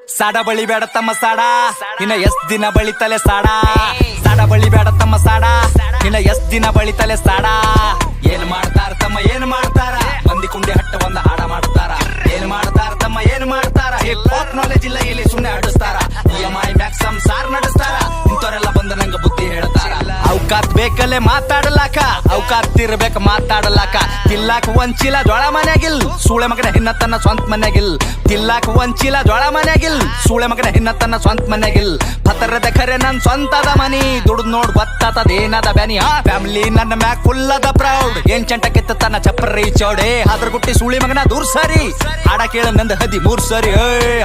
ಸಾಡ ಬಳಿ ಬೇಡ ತಮ್ಮ ಸಾಡ ಇನ್ನ ಎಷ್ಟ್ ದಿನ ಬಳಿತಲೆ ಸಾಡ ಸಾಡ ಬಳಿ ಬೇಡ ತಮ್ಮ ಸಾಡ ಇನ್ನ ಎಷ್ಟ್ ದಿನ ಬಳಿತಲೆ ಸಾಡ ಏನ್ ಮಾಡ್ತಾರ ತಮ್ಮ ಏನ್ ಮಾಡ್ತಾರ ಮಂದಿ ಕುಂಡಿ ಹಟ್ಟ ಒಂದ ಹಾಡ ಮಾಡ್ತಾರ ಏನ್ ಮಾಡ್ತಾರ ತಮ್ಮ ಏನ್ ಮಾಡ್ತಾರ ಹಿಪ್ ಹಾಪ್ ನಾಲೆಜ್ ಇಲ್ಲ ಇಲ್ಲಿ ಸುಮ್ನೆ ಆಡಿಸ್ತಾರ EMI ಮ್ಯಾಕ್ಸ್ ಸಂಸಾರ್ ನಡೆಸ್ತಾರ ಇಂಥವ್ರೆಲ್ಲ ಬಂದ ನಂಗ ಬುದ್ಧಿ ಹೇಳ್ತಾರ ಅವಕಾತ್ ಬೇಕಲ್ಲೇ ಮಾತಾಡಲಾಕ ಅವಕಾತ್ ಇರ್ಬೇಕ ಮಾತಾಡಲಾಕ ತಿಲ್ಲಾಕ ಒಂಚಿಲ ಜೋಳ ಮನ್ಯಾಗಿಲ್ ಸೂಳೆ ಮಗನ ಹಿನ್ನತನ್ನ ಸ್ವಂತ ಮನ್ಯಾಗಿಲ್ ತಿಲ್ಲಾಕ ಒಂಚಿಲ ಜೋಳ ಮನ್ಯಾಗಿಲ್ ಸೂಳೆ ಮಗನ ಹಿನ್ನತನ್ನ ಸ್ವಂತ ಮನ್ಯಾಗಿಲ್ ಪತರದ ಖರೆ ನನ್ ಸ್ವಂತದ ಮನಿ ದುಡ್ದು ನೋಡ್ ಗೊತ್ತಾತದೇನದ ಬ್ಯಾನಿ ಫ್ಯಾಮಿಲಿ ನನ್ನ ಮ್ಯಾಕ್ ಫುಲ್ ಅದ ಪ್ರೌಡ್ ಏನ್ ಚಂಟ ಕಿತ್ತ ತನ್ನ ಚಪ್ಪರಿ ಚೌಡೆ ಅದ್ರ ಗುಟ್ಟಿ ಸೂಳಿ ಮಗನ ದೂರ್ ಸರಿ ಹಾಡ ಕೇಳ ನಂದ 13 ಸರಿ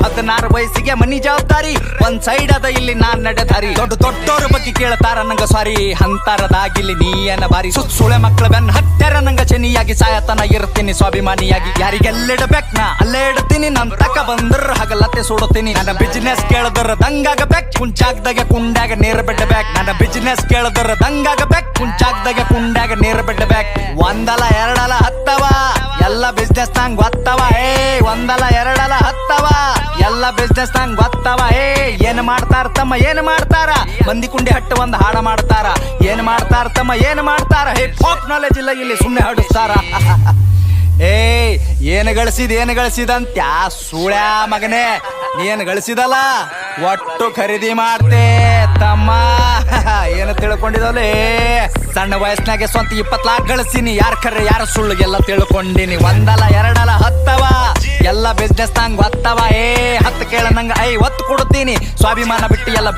16 ವಯಸ್ಸಿಗೆ ಮನಿ ಜವಾಬ್ದಾರಿ ಒಂದ್ ಸೈಡ್ ಅದ ಇಲ್ಲಿ ನಾನ್ ನಡೆದಾರಿ ದೊಡ್ಡೋರ ಬಗ್ಗೆ ಕೇಳ್ತಾರ ನಂಗ ಸಾರಿ ಅಂತರದಾಗಿಲ್ಲಿ ನೀಯನ ಬಾರಿ ಸುಳೆ ಮಕ್ಕಳ ಬೆನ್ ಹತ್ತರ ನಂಗ ಚೆನ್ನಿಯಾಗಿ ಸಾಯತನ ಇರ್ತೀನಿ ಸ್ವಾಭಿಮಾನಿಯಾಗಿ ಯಾರಿಗೆಲ್ಲಿಡಬೇಕ್ ನಾ ಅಲ್ಲೇ ಇಡ್ತೀನಿ ನನ್ ತಕ ಬಂದ್ರ ಹಗಲತ್ತೆ ಸುಡುತ್ತೀನಿ ನನ್ನ ಬಿಸಿನೆಸ್ ಕೇಳದ್ರ ದಂಗಾಗಬೇಕ್ ಕುಂಚಾಗ್ದಾಗ ಕುಂಡಾಗ ನೇರ ಬಿಡ್ಬೇಕ್ ನನ್ನ ಬಿಸಿನೆಸ್ ಕೇಳದ್ರ ದಂಗಾಗಬೇಕ್ ಕುಂಚಾಗ್ದಾಗ ಕುಂಡಾಗ ನೇರ ಬಿಡ್ಬೇಕ್ ಒಂದಲ್ಲ ಎರಡಲ್ಲ ಹತ್ತವ ಎಲ್ಲ ಬಿಸ್ನೆಸ್ ನಂಗ್ ಗೊತ್ತವ ಒಂದಲ್ಲ ಎರಡಲ್ಲ ಹತ್ತವ ಎಲ್ಲ ಬಿಸ್ನೆಸ್ ನಂಗ್ ಗೊತ್ತವ ಏನ್ ಮಾಡ್ತಾರ ತಮ್ಮ ಏನ್ ಮಾಡ್ತಾರ ಮಂದಿ ಕುಂಡಿ ಹಟ್ಟ ಒಂದ್ ಹಾಡ ಮಾಡ್ತಾರ ಏನ್ ಮಾಡ್ತಾರ ತಮ್ಮ ಏನ್ ಮಾಡ್ತಾರ ಹಿಪ್ ಹಾಪ್ ನಾಲೆಜ್ ಇಲ್ಲ ಇಲ್ಲಿ ಸುಮ್ನೆ ಹಾಡಿಸ್ತಾರ ಏನ್ ಗಳಿಸಿದಂತ ಸೂಳ್ಯಾ ಮಗನೇ ನೀನ್ ಗಳಿಸಿದಲ್ಲ ಒಟ್ಟು ಖರೀದಿ ಮಾಡ್ತೆ ತಮ್ಮ ಏನು ತಿಳ್ಕೊಂಡಿದಲೇ ಸಣ್ಣ ವಯಸ್ಸಿನಾಗೆ ಸ್ವಂತ 20 ಲಾಖ ಗಳಿಸಿನಿ ಯಾರ ಖರೆ ಯಾರ ಸುಳ್ಳು ಎಲ್ಲ ತಿಳ್ಕೊಂಡಿನಿ ಒಂದಲ್ಲ ಎರಡಲ್ಲ ಹತ್ತವ ಎಲ್ಲ ಬಿಸ್ನೆಸ್ ನಂಗ್ ಗೊತ್ತವ 10 ಕೇಳ ನಂಗ 50 ಕೊಡ್ತೀನಿ ಸ್ವಾಭಿಮಾನ ಬಿಟ್ಟು ಎಲ್ಲ